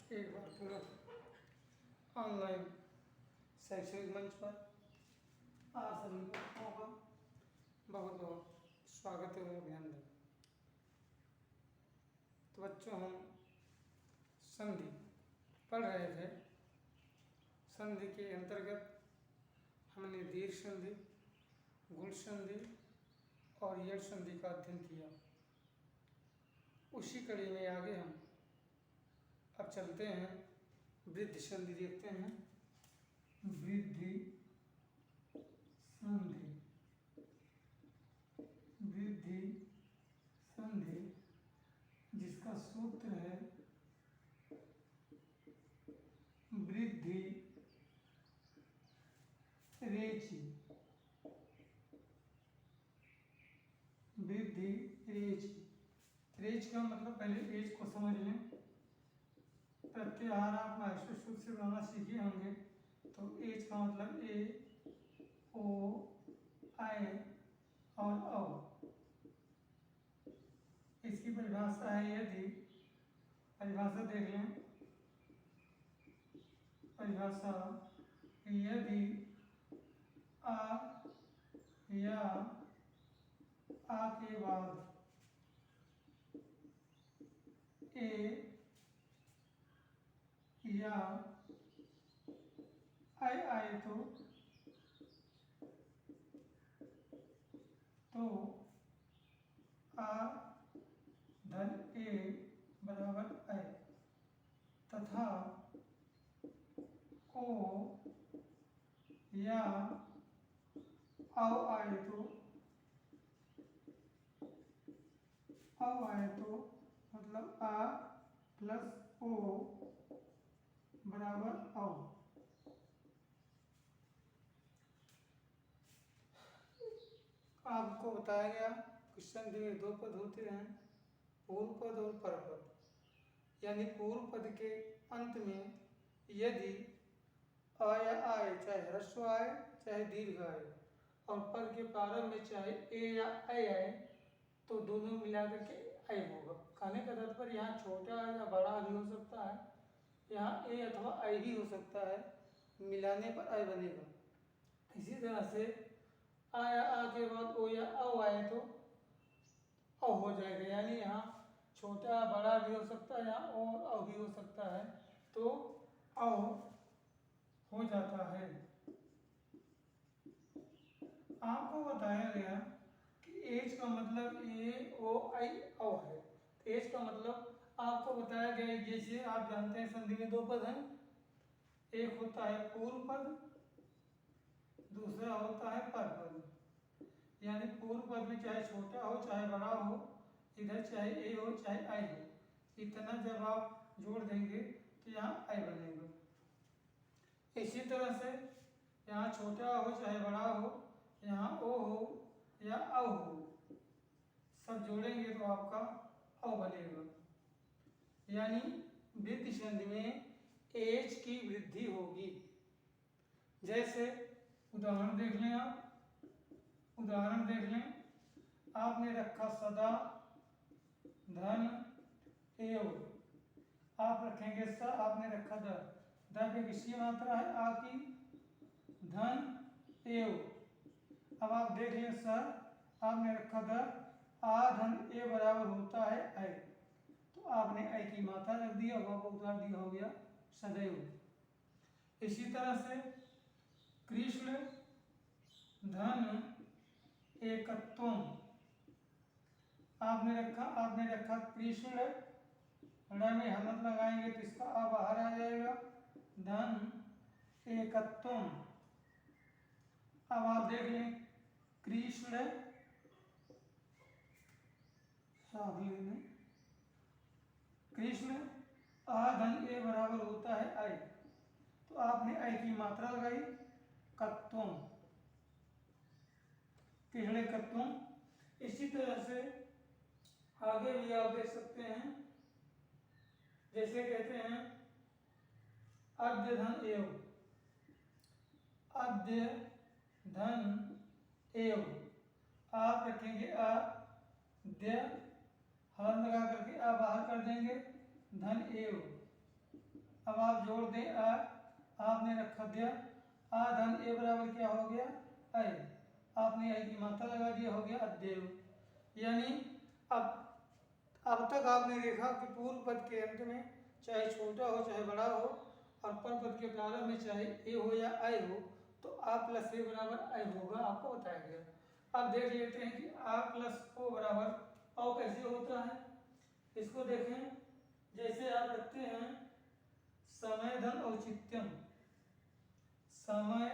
एक बार पुनः ऑनलाइन शैक्षणिक मंच पर आप सभी बच्चों का बहुत बहुत स्वागत एवं अभिनंदन। तो बच्चों, हम संधि पढ़ रहे थे। संधि के अंतर्गत हमने दीर्घ संधि, गुण संधि और यड़ संधि का अध्ययन किया। उसी कड़ी में आगे हम अब चलते हैं, वृद्धि संधि देखते हैं। वृद्धि संधि, वृद्धि संधि जिसका सूत्र है वृद्धि रेचि। वृद्धि रेचि, रेच का मतलब पहले रेच को समझ लें। प्रत्याहार आप मास्टर सूत्र से बनाना सीखे होंगे। तो एच का मतलब ए, ओ, आई और औ। इसकी परिभाषा है यदि, परिभाषा देख लें। परिभाषा यदि आ या आ के बाद ए या आई आए तो आ धन ए बराबर आई तथा ओ या औ आए तो मतलब आ प्लस ओ बराबर औ। आपको बताया गया कि संधि में दो पद होते हैं, पूर्व पद और पर पद। यानी पूर्व पद के अंत में यदि आ या आए, चाहे ह्रस्व आए चाहे दीर्घ आए, और पद के प्रारंभ में चाहे ए या ऐ आए, तो दोनों मिलाकर के ऐ होगा। कहने का तात्पर्य यहाँ छोटा या बड़ा भी हो सकता है, यहाँ ए अथवा ऐ भी हो सकता है, मिलाने पर ऐ बनेगा। इसी तरह से आ या आ के बाद ओ या औ आए तो औ हो जाएगा। यानी यहाँ छोटा बड़ा भी हो सकता है, यहाँ ओ और औ भी हो सकता है, तो औ हो जाता है। आपको बताया गया कि एच का मतलब ए ओ आई औ है। तो एच का मतलब आपको बताया गया, जैसे आप जानते हैं संधि में दो पद हैं। एक होता है पूर्व पद, दूसरा होता है पर पद। यानी पूर्व पद में चाहे छोटा हो चाहे बड़ा हो, इधर चाहे ए हो चाहे आई हो, इतना जब आप जोड़ देंगे तो यहाँ आई बनेगा। इसी तरह से यहाँ छोटा हो चाहे बड़ा हो, यहाँ ओ हो या औ हो, सब जोड़ेंगे तो आपका औ बनेगा। यानी वृद्धि संधि में एच की वृद्धि होगी। जैसे उदाहरण देख लें आप, उदाहरण देख लें। आपने रखा सदा धन एव, आप रखेंगे स, आपने रखा द, द पे किसकी मात्रा है? आ की। धन एव, अब आप देख लें सर, आपने रखा द, आ धन ए बराबर होता है ऐ, तो आपने ऐ की मात्रा रख दिया, वह उतार दिया, हो गया सदैव। इसी तरह से कृष्ण धन एकत्वम, आपने रखा कृष्ण, ण में हमत लगाएंगे तो इसका आ बाहर आ जाएगा, धन एकत्वम। अब आप देख लें कृष्ण, साफ लेने, कृष्ण आ धन ए बराबर होता है ऐ, तो आपने ऐ की मात्रा लगाई, कत्वम, कृष्ण कत्वम। इसी तरह से आगे भी आप देख सकते हैं, जैसे कहते हैं अद्य धन एव, अद्य धन एव, आप रखेंगे अ, द्य, हल लगा करके आ बाहर कर देंगे, धन एव, अब आप जोड़ दें आ, आपने रखा दिया आ धन ए बराबर क्या हो गया आई, आपने आई की मात्रा लगा दिया, हो गया अद्देव। यानी अब तक आपने देखा कि पूर्व पद के अंत में चाहे छोटा हो चाहे बड़ा हो और पर पद के प्रारंभ में चाहे ए हो या आई हो तो आ प्लस ए बराबर आई होगा, आपको बताया गया। अब देख लेते हैं कि आ प्लस ओ बराबर औ कैसे होता है। इसको देखें, जैसे आप रखते हैं समय धन औचित्यम, समय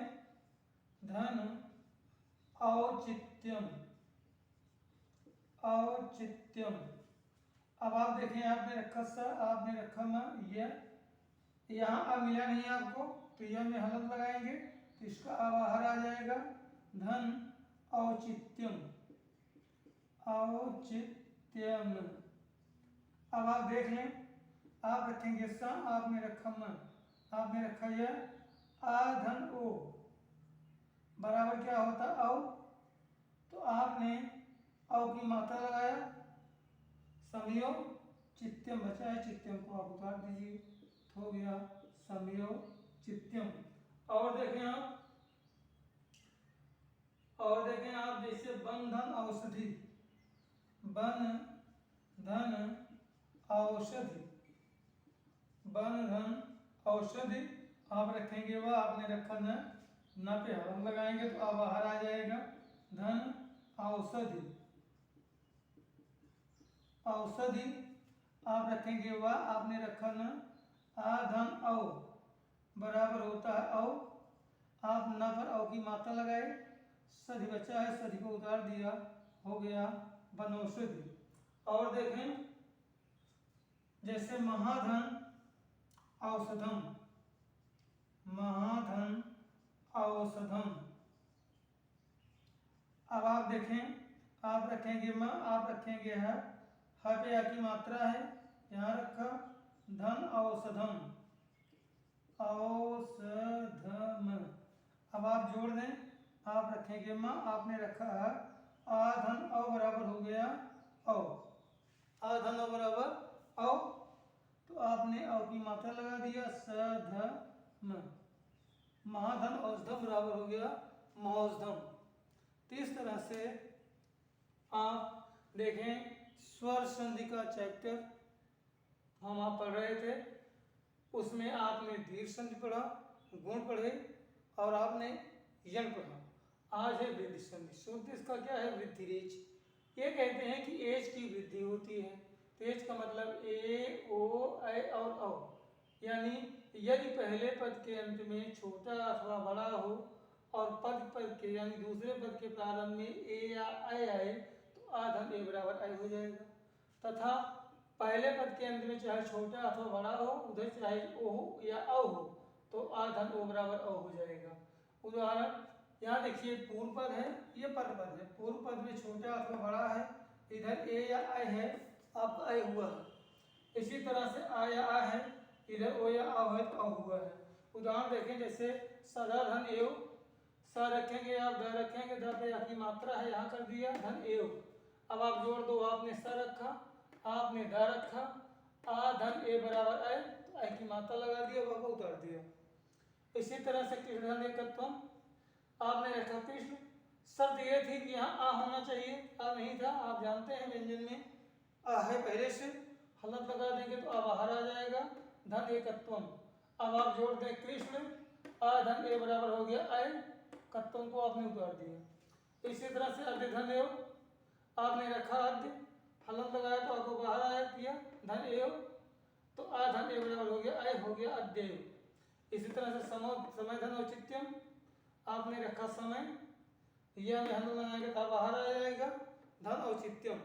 धन औचित्यम, औचित्यम। अब आप देखें आपने रखा सा, आपने रखा मा, यह यहाँ आ मिला नहीं आपको तो यह में हलंत लगाएंगे तो इसका आ बाहर आ जाएगा, धन औचित्यम, औचित्यम। अब आप देख लें, आप रखेंगे सा, आपने रखा मन, आपने रखा यह आ धन ओ बराबर क्या होता औ, तो आपने औ की मात्रा लगाया, समयो चित्यम बचा है, चित्यम को आप उतार दीजिए, हो गया समयो चित्यम। और देखें आप जैसे बंधन औषधि, बन धन औषधि, बन धन औषधि आप रखेंगे वह, आपने रखा न पे हवन लगाएंगे तो अब बाहर आ जाएगा, धन औषधि, औषधि आप रखेंगे वह, आपने रखा न आ धन औ बराबर होता है औ, आप न पर औ की मात्रा लगाए, सधि बचा है, सधि को उतार दिया, हो गया बनौषधि। और देखें जैसे महाधन औषधम, महाधन औषधम। अब आप देखें, आप रखेंगे म, आप रखेंगे है, ह पे आ की मात्रा है, यहाँ रखा धन औषधम, औषधम। अब आप जोड़ दें, आप रखेंगे म, आपने रखा है आ धन औ बराबर हो गया औ, आ धन औ बराबर औ, तो आपने औ की मात्रा लगा दिया, सधम, महाधन औषधम बराबर हो गया मौषधम। तो इस तरह से आप देखें स्वर संधि का चैप्टर हम आप पढ़ रहे थे, उसमें आपने दीर्घ संधि पढ़ा, गुण पढ़े और आपने यण पढ़ा। आज है वृद्धि संधि। शुद्ध इसका क्या है, वृद्धि रेच। ये कहते हैं कि एज की वृद्धि होती है, तो एज का मतलब ए ओ ऐ और औ, यानी यदि पहले पद के अंत में छोटा अथवा बड़ा हो और पद के यानी दूसरे पद के प्रारंभ में ए या ऐ आए तो आ धन ए बराबर ऐ हो जाएगा, तथा पहले पद के अंत में चाहे छोटा अथवा बड़ा हो, उधर चाहे ओ हो या औ हो तो आ धन ओ बराबर औ हो जाएगा। उदाहरण यहाँ देखिए, पूर्व पद है, ये पर पद है, पूर्व पद में छोटा अथवा बड़ा है, इधर ए या ऐ है, आपका ऐ हुआ है। इसी तरह से आ या आ है, इधर ओ या आ है तो औ हुआ है। उदाहरण देखें, जैसे सदा धन एव, स रखेंगे आप, द रखेंगे, द पे आपकी मात्रा है, यहाँ कर दिया धन एव। अब आप जोड़ दो, आपने स रखा, आपने द रखा, आ धन ए बराबर ऐ, तो ऐ की मात्रा लगा दिया, वह को उतार दिया। इसी तरह से कृष्ण धन एकत्वम, आपने रखा कृष्ण, शर्त यह थी कि यहाँ आ होना चाहिए, आ नहीं था। आप जानते हैं व्यंजन में आ है पहले से, हलत लगा देंगे तो आ बाहर आ जाएगा, धन एकत्वम। अब आप जोड़ दें कृष्ण, आ धन ए बराबर हो गया ऐ, कत्वम को आपने उतार दिया। इसी तरह से अर्ध धन एव, आपने रखा अर्ध, हलत लगाया तो आपको बाहर आया किया धन एव, तो आ धन ए बराबर हो गया ऐ, हो गया अद्देव। इसी तरह से समय धन औचित्यम, आपने रखा समय, यह में हल लगाएंगे तो बाहर आ जाएगा धन औचित्यम।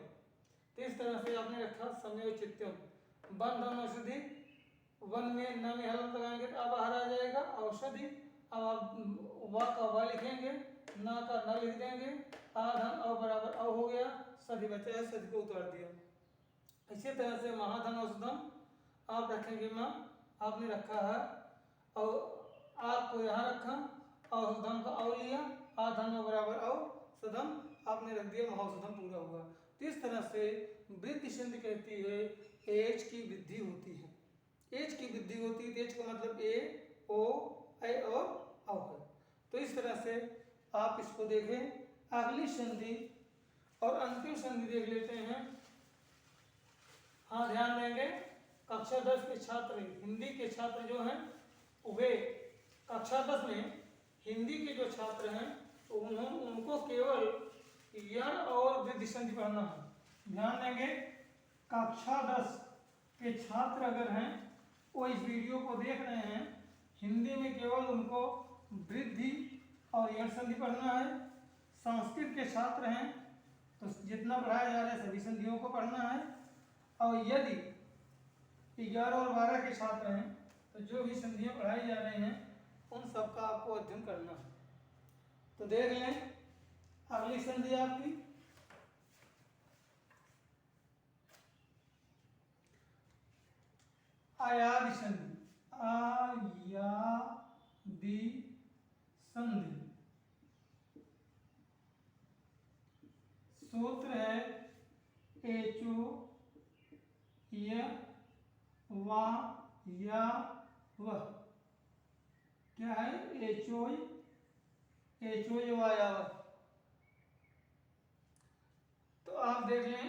तो इस तरह से आपने रखा समय औचित्यम। वन धन औषधि, वन में न में हल लगाएंगे तो बाहर आ जाएगा औषधि। अब आप वा का वा लिखेंगे, न का न लिख देंगे, आ धन औ बराबर औ हो गया, सधि बचा है, सधि को उतार दिया। इसी तरह से महाधन औषधम, आप रखेंगे माँ, आपने रखा है और आपको यहाँ रखा, औषधम का औ लिया, आ धन बराबर औ सदम, आपने रख दिया, महासदम पूरा हुआ। तो इस तरह से वृद्धि संधि कहती है एज की वृद्धि होती है, एज की वृद्धि वृद्धि होती है। तेज का मतलब ए ओ ऐ और औ है। तो इस तरह से आप इसको देखें। अगली संधि और अंतिम संधि देख लेते हैं। हाँ, ध्यान देंगे, कक्षा 10 के छात्र, हिंदी के छात्र जो हैं वे कक्षा 10 में हिंदी के जो छात्र हैं तो उनको केवल यण और वृद्धि संधि पढ़ना है। ध्यान देंगे, कक्षा 10 के छात्र अगर हैं वो इस वीडियो को देख रहे हैं, हिंदी में केवल उनको वृद्धि और यण संधि पढ़ना है। संस्कृत के छात्र हैं तो जितना पढ़ाया जा रहा है सभी संधियों को पढ़ना है। और यदि 11 और 12 के छात्र हैं तो जो भी संधियां पढ़ाई जा रही हैं उन सब का आपको अध्ययन करना है। तो देख लें अगली संधि आपकी आयादी संधि। आयादी संधि सूत्र है एचो य वा या वह। क्या है? एचोय वा या वह। तो आप देख लें,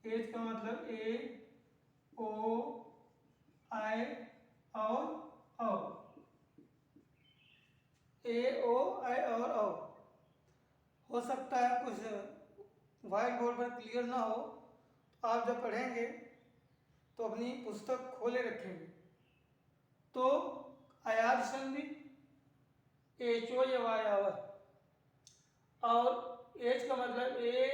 एच का मतलब ए ओ आई और औ। ए ओ आई और औ। हो सकता है कुछ व्हाइट बोर्ड पर क्लियर ना हो, तो आप जब पढ़ेंगे तो अपनी पुस्तक खोले रखेंगे। तो आयाद संधि एचो या वा या वह, और एच का मतलब ए